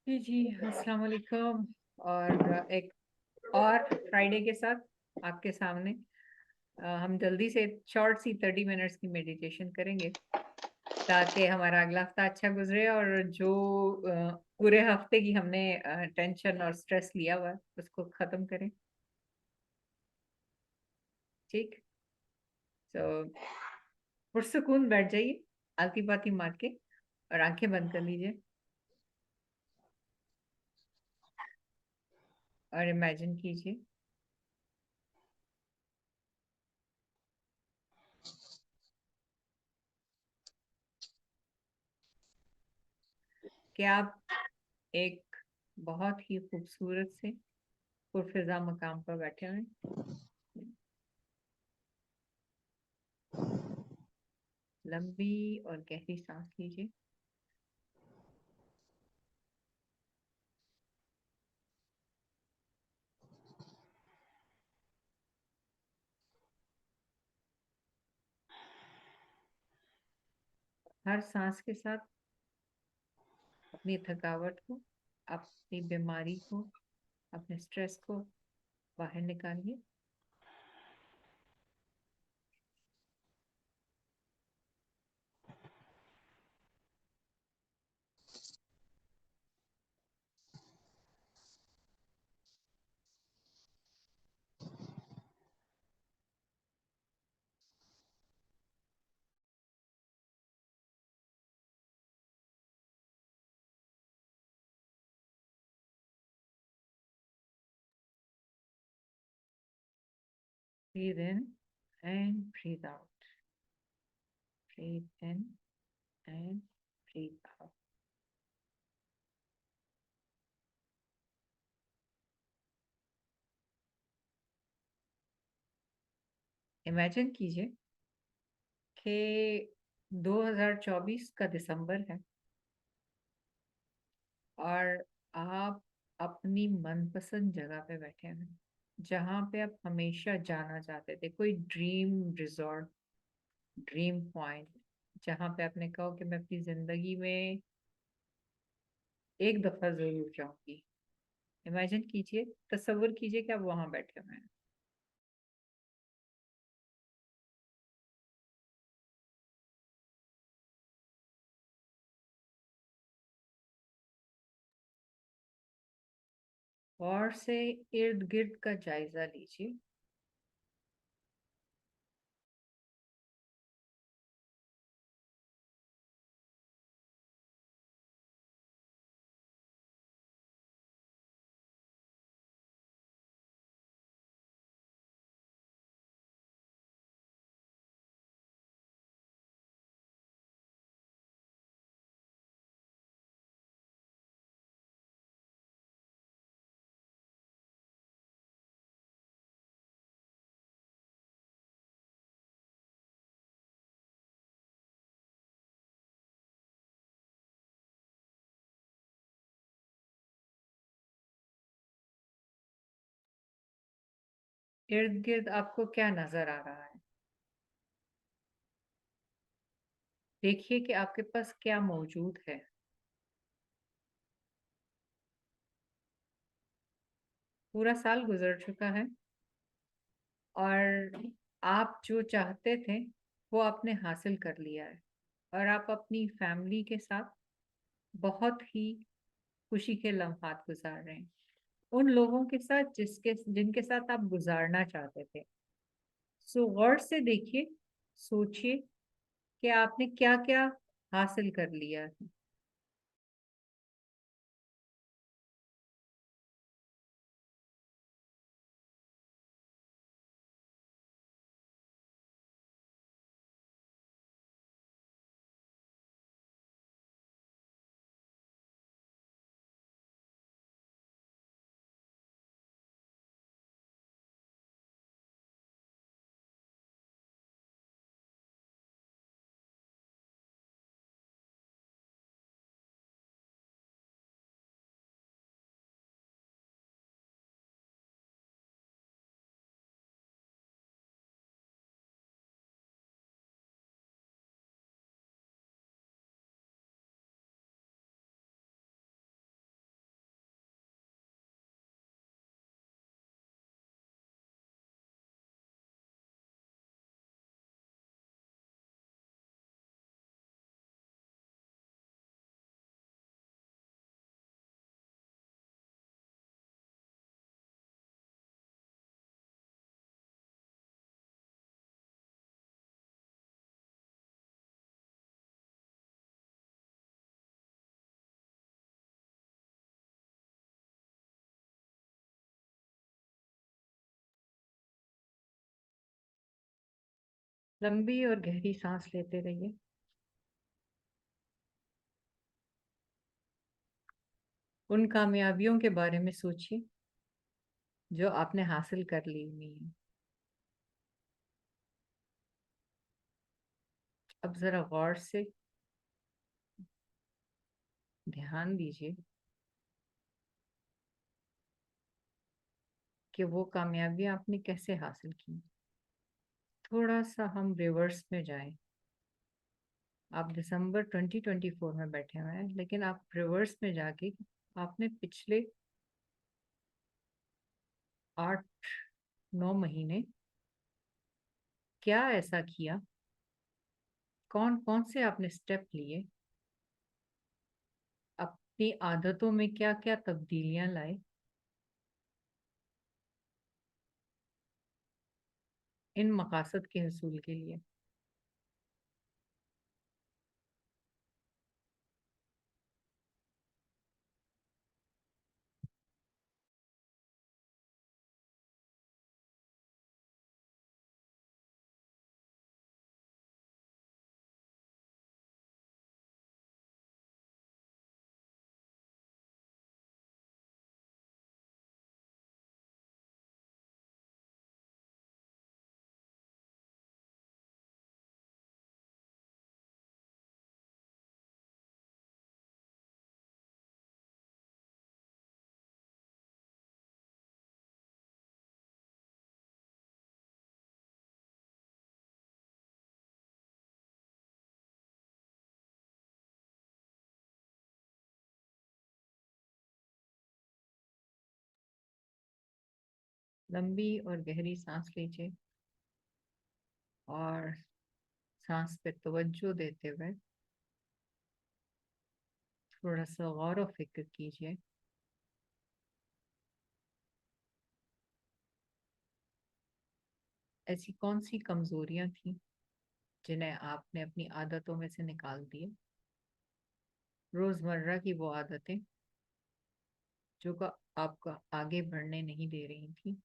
जी जी, अस्सलाम वालेकुम। और एक और फ्राइडे के साथ आपके सामने हम जल्दी से शॉर्ट सी 30 मिनट्स की मेडिटेशन करेंगे ताकि हमारा अगला हफ्ता अच्छा गुजरे और जो पूरे हफ्ते की हमने टेंशन और स्ट्रेस लिया हुआ है उसको खत्म करें। ठीक। तो पुरसुकून बैठ जाइए, आलती पाती मार के, और आंखें बंद कर लीजिए और इमेजिन कीजिए कि आप एक बहुत ही खूबसूरत से पुरफिजा मकाम पर बैठे हुए हैं। लंबी और गहरी सांस लीजिए। हर सांस के साथ अपनी थकावट को, अपनी बीमारी को, अपने स्ट्रेस को बाहर निकालिए। Breathe in and breathe out. Breathe in and breathe out. Imagine कीजिए कि 2024 का दिसंबर है और आप अपनी मनपसंद जगह पे बैठे हैं, जहाँ पे आप हमेशा जाना चाहते थे, कोई ड्रीम रिजॉर्ट, ड्रीम पॉइंट, जहाँ पे आपने कहा कि मैं अपनी जिंदगी में एक दफा जरूर जाऊंगी। इमेजिन कीजिए, तसव्वुर कीजिए कि आप वहां बैठे हुए हैं। और से इर्द गिर्द का जायजा लीजिए। इर्द गिर्द आपको क्या नजर आ रहा है? देखिए कि आपके पास क्या मौजूद है। पूरा साल गुजर चुका है और आप जो चाहते थे वो आपने हासिल कर लिया है, और आप अपनी फैमिली के साथ बहुत ही खुशी के लम्हात गुजार रहे हैं, उन लोगों के साथ जिसके जिनके साथ आप गुजारना चाहते थे। सो गौर से देखिए, सोचिए कि आपने क्या क्या हासिल कर लिया है। लंबी और गहरी सांस लेते रहिए। उन कामयाबियों के बारे में सोचिए जो आपने हासिल कर ली हुई है। अब जरा गौर से ध्यान दीजिए कि वो कामयाबियां आपने कैसे हासिल की। थोड़ा सा हम रिवर्स में जाएं। आप दिसंबर 2024 में बैठे हुए हैं, लेकिन आप रिवर्स में जाके आपने पिछले 8-9 महीने क्या ऐसा किया, कौन कौन से आपने स्टेप लिए, अपनी आदतों में क्या क्या तब्दीलियां लाए इन मकासद के हसूल के लिए। लंबी और गहरी सांस लीजिए और सांस पे तवज्जो देते हुए थोड़ा सा गौर व फिक्र कीजिए। ऐसी कौन सी कमजोरियां थी जिन्हें आपने अपनी आदतों में से निकाल दिए। रोजमर्रा की वो आदतें जो का आपका आगे बढ़ने नहीं दे रही थी।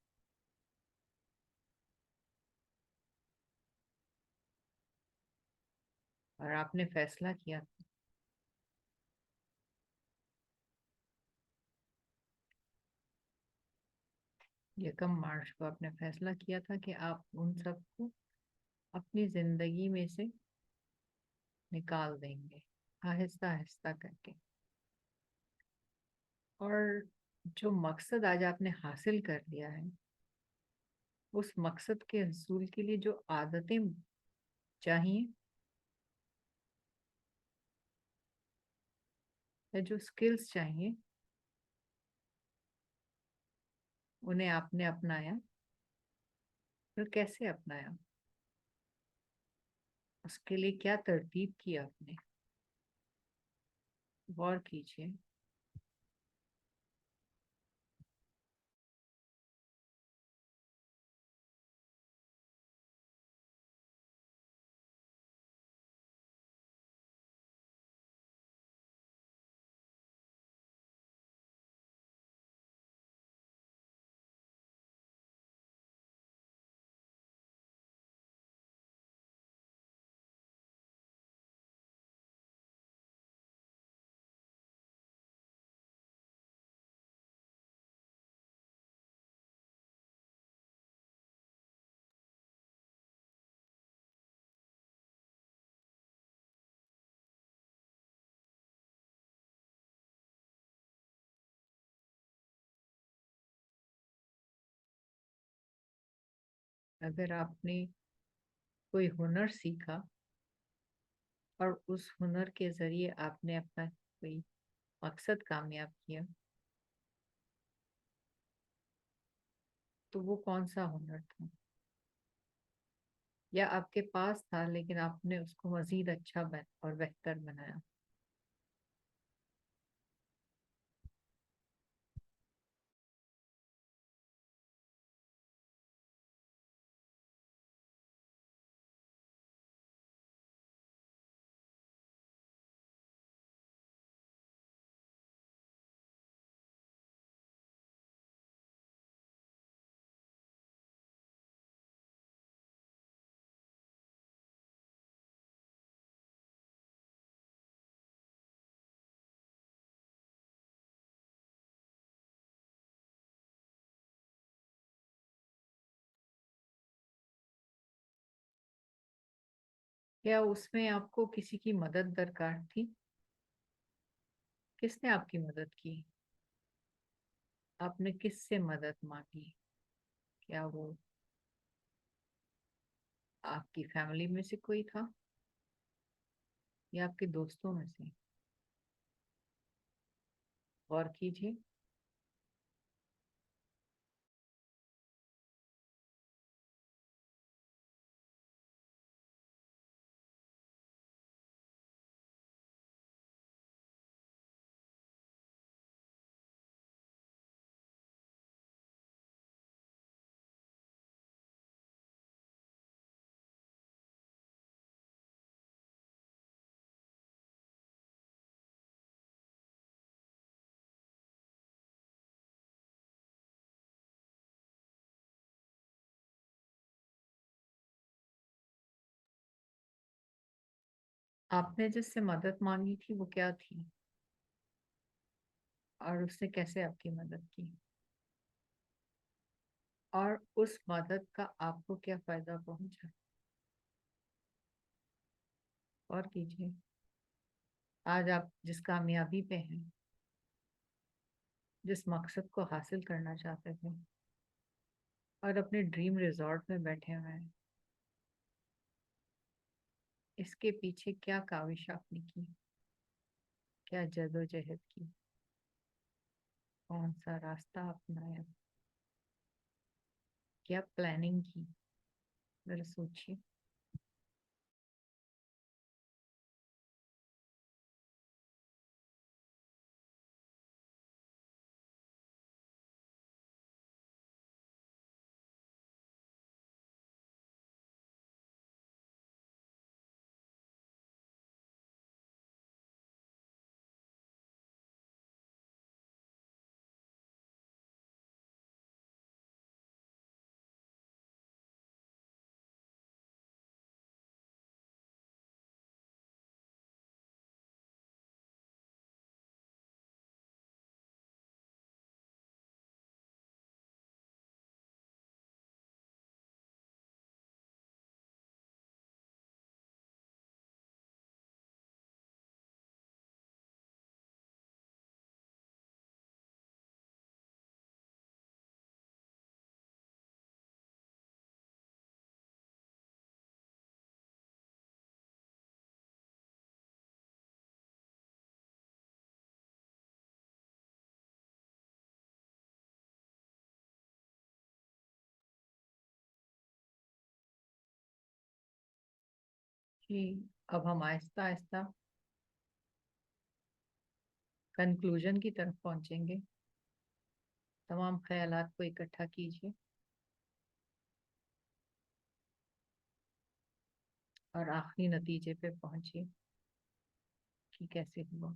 और आपने फैसला किया, यकम मार्च को आपने फैसला किया था कि आप उन सबको अपनी जिंदगी में से निकाल देंगे, आहिस्ता आहिस्ता करके। और जो मकसद आज आपने हासिल कर लिया है, उस मकसद के हसूल के लिए जो आदतें चाहिए या जो स्किल्स चाहिए, उन्हें आपने अपनाया। फिर कैसे अपनाया, उसके लिए क्या तरतीब की आपने, गौर कीजिए। अगर आपने कोई हुनर सीखा और उस हुनर के जरिए आपने अपना कोई मकसद कामयाब किया, तो वो कौन सा हुनर था, या आपके पास था लेकिन आपने उसको मजीद अच्छा और बेहतर बनाया। क्या उसमें आपको किसी की मदद दरकार थी? किसने आपकी मदद की? आपने किससे मदद मांगी? क्या वो आपकी फैमिली में से कोई था या आपके दोस्तों में से? गौर कीजिए। आपने जिससे मदद मांगी थी वो क्या थी और उसने कैसे आपकी मदद की, और उस मदद का आपको क्या फायदा पहुंचा? और कीजिए। आज आप जिस कामयाबी पे हैं, जिस मकसद को हासिल करना चाहते थे और अपने ड्रीम रिजॉर्ट में बैठे हुए हैं, इसके पीछे क्या काविश आपने की, क्या जद्दोजहद की, कौन सा रास्ता अपनाया, क्या प्लानिंग की? जरा सोचिए। कि अब हम आहिस्ता आहिस्ता कंक्लूजन की तरफ पहुंचेंगे। तमाम ख्यालात को इकट्ठा कीजिए और आखिरी नतीजे पे पहुंचिए कि कैसे हुआ।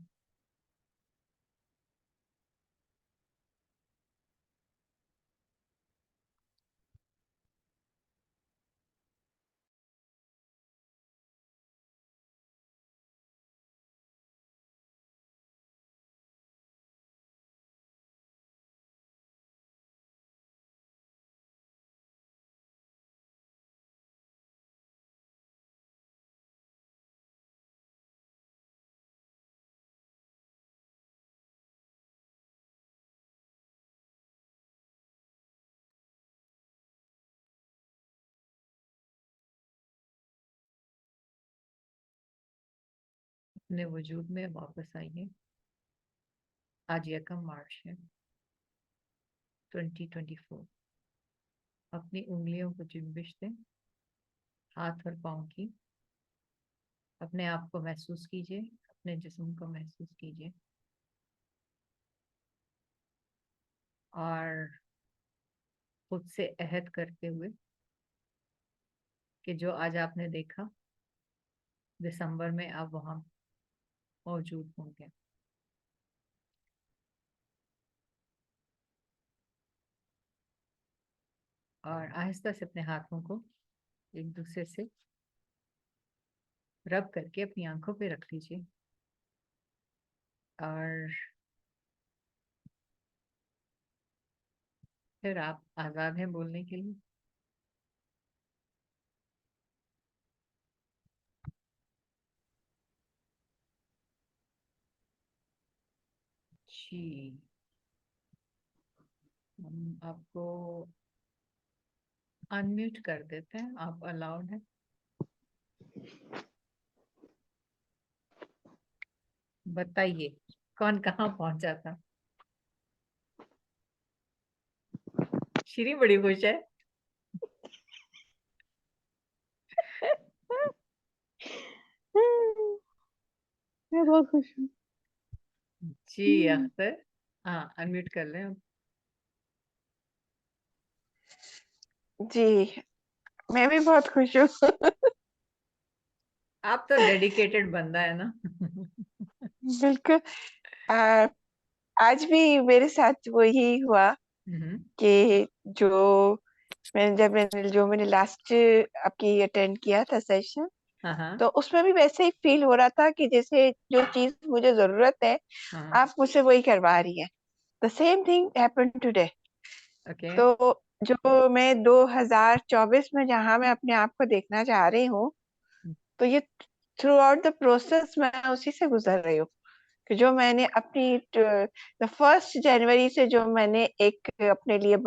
अपने वजूद में वापस आइए। आज यकम मार्च है, 2024। अपनी उंगलियों को जुम्बिश दें, हाथ और पाँव की। अपने आप को महसूस कीजिए, अपने जिस्म को महसूस कीजिए। और खुद से अहद करते हुए कि जो आज आपने देखा, दिसंबर में आप वहां मौजूद होंगे। और आहिस्ता से अपने हाथों को एक दूसरे से रब करके अपनी आंखों पे रख लीजिए। और फिर आप आजाद हैं बोलने के लिए। जी, हम आपको अनम्यूट कर देते हैं, आप अलाउड है। बताइए कौन कहाँ पहुंचा था। श्री बड़ी खुश है। मैं बहुत खुश हूँ। जी अख्तर, हाँ अनम्यूट कर लें आप। जी, मैं भी बहुत खुश हूँ। आप तो डेडिकेटेड बंदा है ना। बिल्कुल। आ, आज भी मेरे साथ वही हुआ हम्म, कि मैंने लास्ट आपकी अटेंड किया था सेशन, हाँ हाँ तो उसमें भी वैसे ही फील हो रहा था कि जैसे जो चीज मुझे जरूरत है हाँ। आप मुझसे वही करवा रही हैं। The same thing happened today. Okay. तो जो मैं 2024 में जहाँ मैं अपने आप को देखना चाह रही हूँ, तो ये थ्रू आउट द प्रोसेस मैं उसी से गुजर रही हूँ कि जो मैंने अपनी 1 जनवरी से जो मैंने एक अपने लिए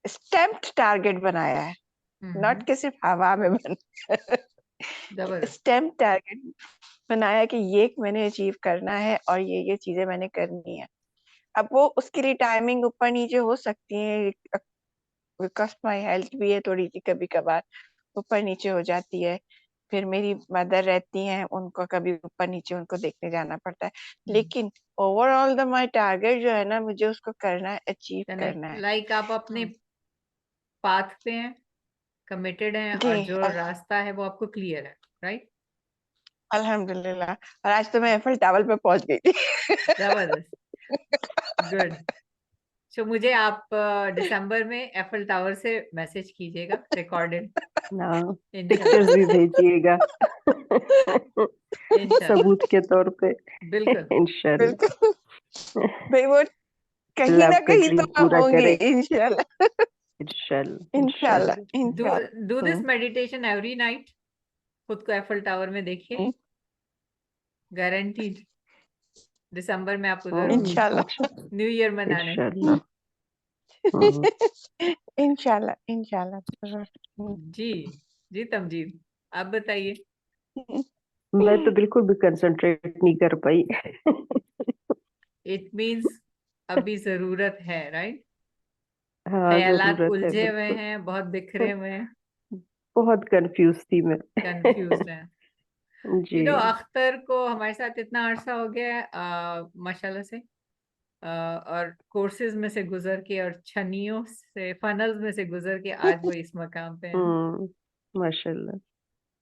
स्टेम्प्ड टारगेट बनाया है, नॉट कि सिर्फ हवा में बन जबरदस्त। स्टेम्प टारगेट बनाया कि ये मैंने अचीव करना है और ये चीजें मैंने करनी है। अब वो उसके लिए टाइमिंग ऊपर नीचे हो सकती है, बिकॉज माई हेल्थ भी है थोड़ी सी, कभी कभार ऊपर नीचे हो जाती है। फिर मेरी मदर रहती हैं, उनको कभी ऊपर नीचे उनको देखने जाना पड़ता है, लेकिन ओवरऑल द माई टारगेट जो है ना, मुझे उसको करना है, अचीव करना है। लाइक आप अपने पाथ पे हैं, कमिटेड हैं, जी और जो रास्ता है वो आपको क्लियर है, राइट। अल्हम्दुलिल्लाह। और आज तो मैं एफएल टावर पे पहुंच गई थी। जबरदस्त, गुड। सो मुझे आप दिसंबर में एफएल टावर से मैसेज कीजिएगा, रिकॉर्डेड। हाँ, इंशाल्लाह पिक्चर्स भी भेजिएगा इंशाल्लाह, सबूत के तौर पे। बिल्कुल। इंशाल्लाह बिल्कुल भाई, वो कहीं अल्लाह ना आपका कहीं तो ड्रीम मैं पूरा होंगी, करे। इंशाल्लाह। इंशाल्लाह इंशाल्लाह इंशाल्लाह। डू इंशाल्लाह। Do this meditation every night. खुद को एफएल टावर में देखिए, गारंटीड दिसंबर में आप उधर होंगे इंशाल्लाह न्यू ईयर मनाने। इंशाल्लाह। हम्म, इंशाल्लाह इंशाल्लाह। जी जी तमजीद, आप बताइए। मैं तो बिल्कुल भी कंसंट्रेट नहीं कर पाई। इट मीन्स अभी जरूरत है, राइट। हाँ ख्यालात जरूरत है उलझे हुए बिल्कुल। हैं, बहुत बिखरे हुए हैं, बहुत कंफ्यूज थी मैं। कंफ्यूज हैं। जी। अख्तर को हमारे साथ इतना अरसा हो गया है, माशाल्लाह से, और कोर्सेज में से गुजर के और छनियों से, फनल्स में से गुजर के आज वो इस मकाम पे हैं। माशाल्लाह।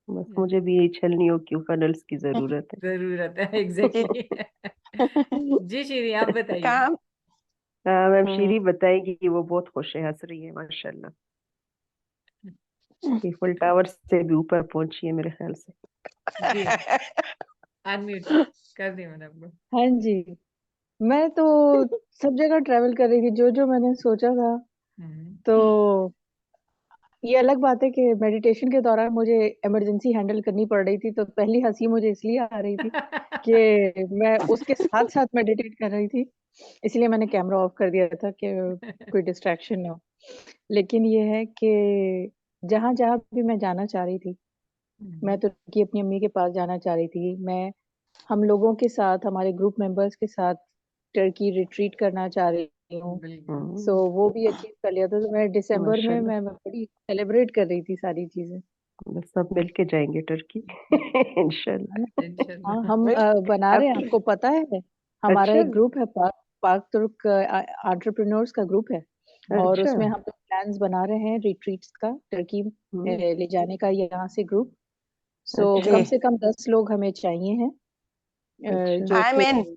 बस मुझे भी यही छलनियों की फनल्स की जरूरत है। जरूरत है, जी। एग्जैक्टली। जी श्री, आप बताइए। काम। हाँ मैम हम्म, शीरी बताएगी कि वो बहुत खुश है, हंस रही है माशाल्लाह। ईफल टावर से भी ऊपर पहुंची है मेरे ख्याल से। जी अनम्यूट कर दी मैंने आपको। हाँ जी, मैं तो सब जगह ट्रैवल कर रही थी, जो जो मैंने सोचा था। हम्म। तो ये अलग बात है कि मेडिटेशन के दौरान मुझे इमरजेंसी हैंडल करनी पड़ रही थी, तो पहली हंसी मुझे इसलिए आ रही थी कि मैं उसके साथ साथ मेडिटेट कर रही थी, इसलिए मैंने कैमरा ऑफ कर दिया था कि कोई डिस्ट्रैक्शन ना हो। लेकिन ये है कि जहाँ जहाँ भी मैं जाना चाह रही थी, मैं तुर्की अपनी अम्मी के पास जाना चाह रही थी, मैं हम लोगों के साथ, हमारे ग्रुप मेंबर्स के साथ टर्की रिट्रीट करना चाह रही हूँ। बिल्कुल। सो वो भी अचीव कर लिया था। तो मैं दिसंबर में माशाल्लाह। मैं बड़ी सेलिब्रेट कर रही थी सारी चीजें, बस सब मिलके जाएंगे टर्की है ना। इंशाल्लाह। हाँ, इंशाल्लाह। हम बना रहे हैं, आपकी। आपको पता है, हमारा अच्छा हम्म, एक ग्रुप है, पाक पाक तुर्क एंटरप्रेन्योर्स का ग्रुप है, और अच्छा। उसमें हम लोग प्लान्स बना रहे हैं रिट्रीट्स का, टर्की हम्म, ले जाने का, यहाँ से ग्रुप। सो जी। कम अच्छा से कम 10 लोग हमें चाहिए हैं, अच्छा। जो आई कि मीन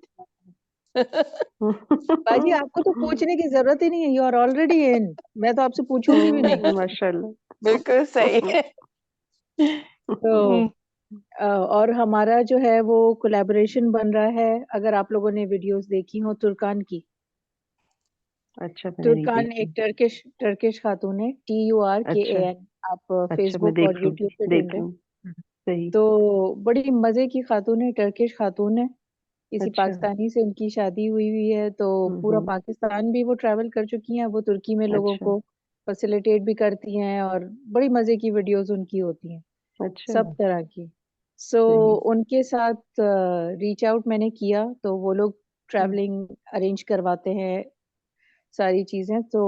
बाजी आपको तो पूछने की जरूरत ही नहीं है, यू आर ऑलरेडी इन। मैं तो आपसे पूछूंगी भी नहीं। माशाल्लाह। बिल्कुल सही है। तो और हमारा जो है वो कोलैबोरेशन बन रहा है, अगर आप लोगों ने वीडियोस देखी हो तुर्कान की। अच्छा मैंने नहीं तुर्कान देखी। हम्म, एक टर्किश टर्किश खातून है, अच्छा TURKAN। आप अच्छा, फेसबुक और यूट्यूब पे देख ढूंढें। लूँ। तो बड़ी मजे की खातून है, टर्किश खातून है, किसी अच्छा। पाकिस्तानी से उनकी शादी हुई है, तो पूरा पाकिस्तान भी वो ट्रैवल कर चुकी हैं। वो तुर्की में लोगों अच्छा। को फैसिलिटेट भी करती हैं और बड़ी मजे की वीडियोस उनकी होती हैं, अच्छा। सब तरह की। सो सही। उनके साथ रीच आउट मैंने किया, तो वो लोग ट्रैवलिंग अरेंज करवाते हैं सारी चीजें। तो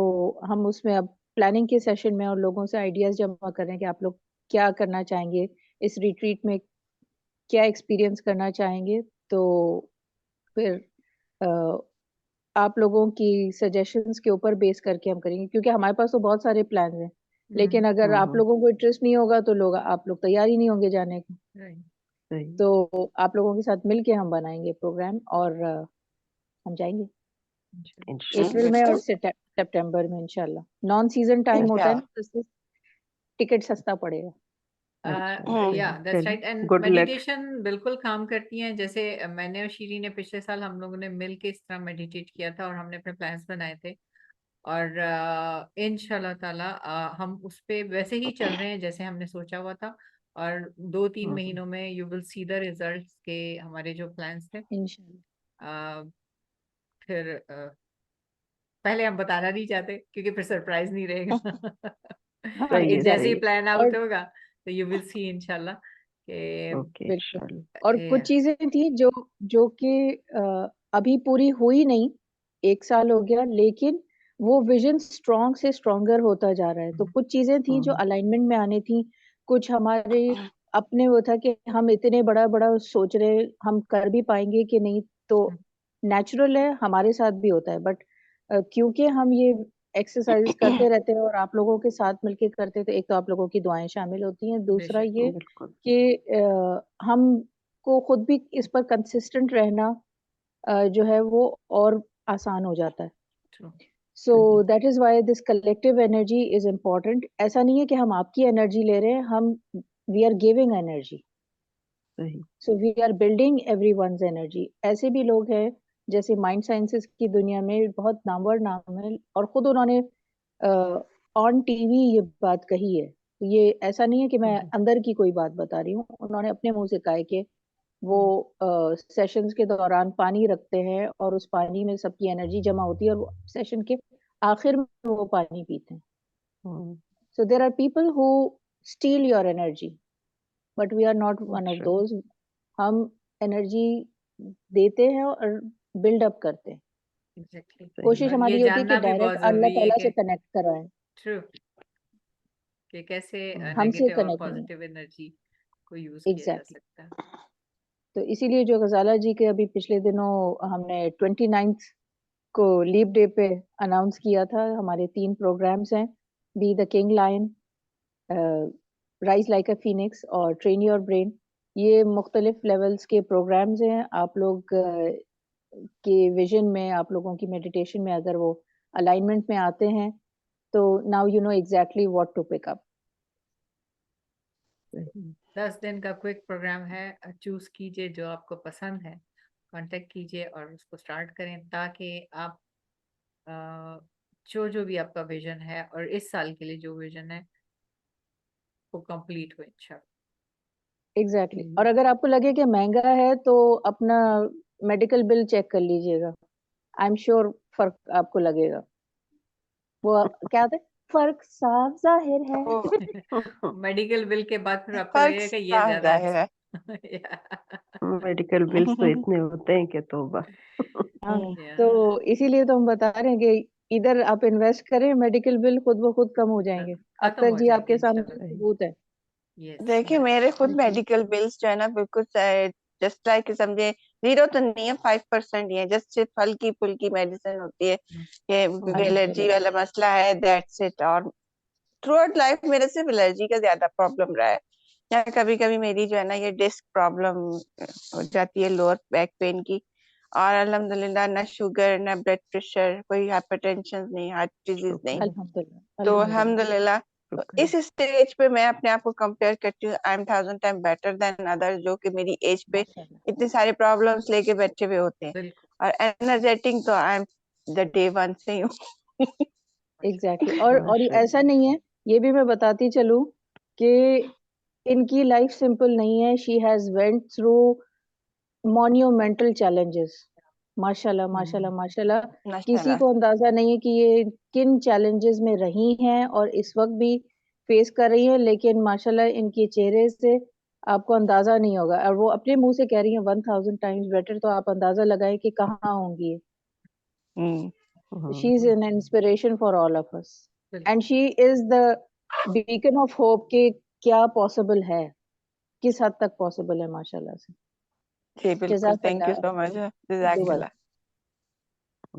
हम उसमें अब प्लानिंग के सेशन में और लोगों से आइडियाज जमा कर रहे हैं कि आप लोग क्या करना चाहेंगे इस रिट्रीट में, क्या एक्सपीरियंस करना चाहेंगे। तो फिर अ, आप लोगों की सजेशंस के ऊपर बेस करके हम करेंगे, क्योंकि हमारे पास तो बहुत सारे प्लान हैं, लेकिन अगर आप लोगों को इंटरेस्ट नहीं होगा तो आप लोग तैयार ही नहीं होंगे जाने को। राइट। सही। तो आप लोगों के साथ मिलके हम बनाएंगे प्रोग्राम और हम जाएंगे अप्रैल में और सितंबर में इंशाल्लाह। नॉन सीजन टाइम होता है ना, तो इसलिए टिकट सस्ता पड़ेगा। या that's right. And good luck. Meditation बिल्कुल काम करती हैं। जैसे मैंने और शीरी ने पिछले साल हम लोगों ने मिल के इस तरह मेडिटेट किया था और हमने अपने प्लान्स बनाए थे, और इंशाल्लाह ताला हम उस पे वैसे ही चल रहे हैं जैसे हमने सोचा हुआ था। और 2-3 महीनों में you will see the results के हमारे जो प्लान्स थे। इंशाल्लाह। फिर पहले हम बताना नहीं चाहते क्योंकि फिर सरप्राइज नहीं रहेगा। हाँ सही है, जैसे ही सही है। प्लान और आउट होगा तो यू विल सी इंशाल्लाह कि ओके, बिल्कुल। इंशाल्लाह। और कुछ चीजें थी जो जो कि अभी पूरी हुई नहीं, 1 साल हो गया, लेकिन वो विजन स्ट्रॉन्ग से स्ट्रॉन्गर होता जा रहा है। तो कुछ चीजें थी जो अलाइनमेंट में आनी थी, कुछ हमारे अपने वो था कि हम इतने बड़ा बड़ा सोच रहे हम कर भी पाएंगे कि नहीं। तो नेचुरल है, हमारे साथ भी होता है, बट क्योंकि हम ये एक्सरसाइज करते रहते हैं और आप लोगों के साथ मिलके करते हैं, तो एक तो आप लोगों की दुआएं शामिल होती हैं, दूसरा बेशक। ये बिल्कुल। कि हमको खुद भी इस पर कंसिस्टेंट रहना जो है वो और आसान हो जाता है। True. So that is why this collective energy is important. ऐसा नहीं है कि हम आपकी एनर्जी ले रहे हैं, हम वी आर गिविंग एनर्जी, सही। So we are building everyone's energy. ऐसे भी लोग हैं जैसे माइंड साइंसेस की दुनिया में बहुत नामवर नाम है, और खुद उन्होंने ऑन टीवी ये बात कही है। तो ये ऐसा नहीं है कि मैं अंदर की कोई बात बता रही हूँ, उन्होंने अपने मुंह से कहा है कि वो सेशंस के दौरान पानी रखते हैं और उस पानी में सबकी एनर्जी जमा होती है, और सेशन के आखिर में वो पानी पीते हैं। So there are people who steal your energy, but we are not one of those. हम एनर्जी देते हैं और बिल्ड अप करते हैं। Exactly. कोशिश और ये हमारी होती है कि जानना भी बहुत डायरेक्ट अल्लाह जरूरी है ताला कि से कनेक्ट कराएं, ट्रू कि कैसे हमसे नेगेटिव और कनेक्ट नहीं। पॉजिटिव एनर्जी को यूज किया जा एग्जैक्टली। सकता है। तो इसीलिए जो गजाला जी के अभी पिछले दिनों हमने 29th को लीप डे पे अनाउंस किया था, हमारे 3 प्रोग्राम्स हैं, be the king lion, rise like a phoenix और ट्रेन योर ब्रेन। ये मुख्तलिफ लेवल्स के प्रोग्राम्स हैं। आप लोग के विजन में, आप लोगों की मेडिटेशन में अगर वो अलाइनमेंट में आते हैं, तो now you know exactly what to pick up. 10 दिन का क्विक प्रोग्राम है, चूज कीजिए जो आपको पसंद है, कांटेक्ट कीजिए और उसको स्टार्ट करें, ताकि आप जो भी आपका विजन है और इस साल के लिए जो विजन है वो कंप्लीट हो इंशाल्लाह। एग्जैक्टली। और अगर आपको लगे कि महंगा है तो अपना मेडिकल बिल चेक कर लीजिएगा, आई एम श्योर फर्क आपको लगेगा। वो क्या था, फर्क साफ जाहिर है। मेडिकल बिल के बाद फिर आपको फर्क लगेगा कि ये साफ ज्यादा जाहिर है। मेडिकल बिल्स तो इतने होते हैं कि तौबा। हाँ, तो इसीलिए तो हम बता रहे हैं कि इधर आप इन्वेस्ट करें, मेडिकल बिल खुद ब खुद कम हो जाएंगे। खत्म अख्तर हो जी जाएंगे आपके सामने इंशाल्लाह। सबूत है। यस। देखिए मेरे खुद मेडिकल बिल्स जो है ना बिल्कुल जस्ट लाइक समझे 0 तो नहीं है, 5% ही है। जस्ट सिर्फ हल्की फुल्की मेडिसिन होती है कि एलर्जी अल्हम्दुलिल्लाह। वाला मसला है, दैट्स इट। और थ्रू आउट लाइफ मेरे सिर्फ एलर्जी का ज्यादा प्रॉब्लम रहा है। या कभी कभी मेरी जो है ना ये डिस्क प्रॉब्लम हो जाती है, लोअर बैक पेन की। और अल्हम्दुलिल्लाह ना शुगर ना ब्लड प्रेशर, कोई हाइपरटेंशन नहीं, हार्ट डिजीज नहीं। अल्हम्दुलिल्लाह। तो अल्हम्दुलिल्लाह। अल्हम्दुलिल्लाह तो इस स्टेज पे मैं अपने आप को कंपेयर करती हूँ, I am 1000 time better than other जो कि मेरी एज पे माशाल्लाह। इतने सारे प्रॉब्लम्स लेके बैठे हुए होते हैं। बिल्कुल। और एनर्जेटिक तो I am the day one से ही हूँ। एग्जैक्टली। और ऐसा नहीं है, ये भी मैं बताती चलूं कि इनकी लाइफ सिंपल नहीं है। She has went through monumental challenges. माशाल्लाह माशाल्लाह माशाल्लाह, किसी माशाल्लाह। को अंदाजा नहीं है कि ये किन चैलेंजेस में रही हैं और इस वक्त भी फेस कर रही हैं, लेकिन माशाल्लाह इनके चेहरे से आपको अंदाजा नहीं होगा, और वो अपने मुंह से कह रही हैं 1000 टाइम्स बेटर, तो आप अंदाजा लगाएं कि कहाँ होंगी। She is an inspiration for all of us, and she is the beacon of hope कि क्या पॉसिबल है, किस हद तक पॉसिबल है माशाल्लाह से। जी बिल्कुल, थैंक यू सो मच, जज़ाकल्लाह।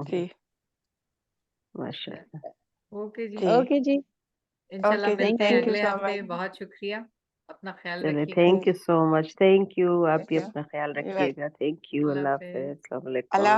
जी माशाल्लाह। ओके जी, जी ओके जी, इंशाल्लाह ओके जी, मिलते हैं थैंक यू अगले सो हफ्ते। मच। बहुत शुक्रिया, अपना ख्याल चले, रखिएगा। Thank you so much, thank you. आप भी Thank you. अपना ख्याल You're रखिएगा। Thank you. अल्लाह अल्लाह हाफिज। हाफिज। अस्सलाम वालेकुम। अल्लाह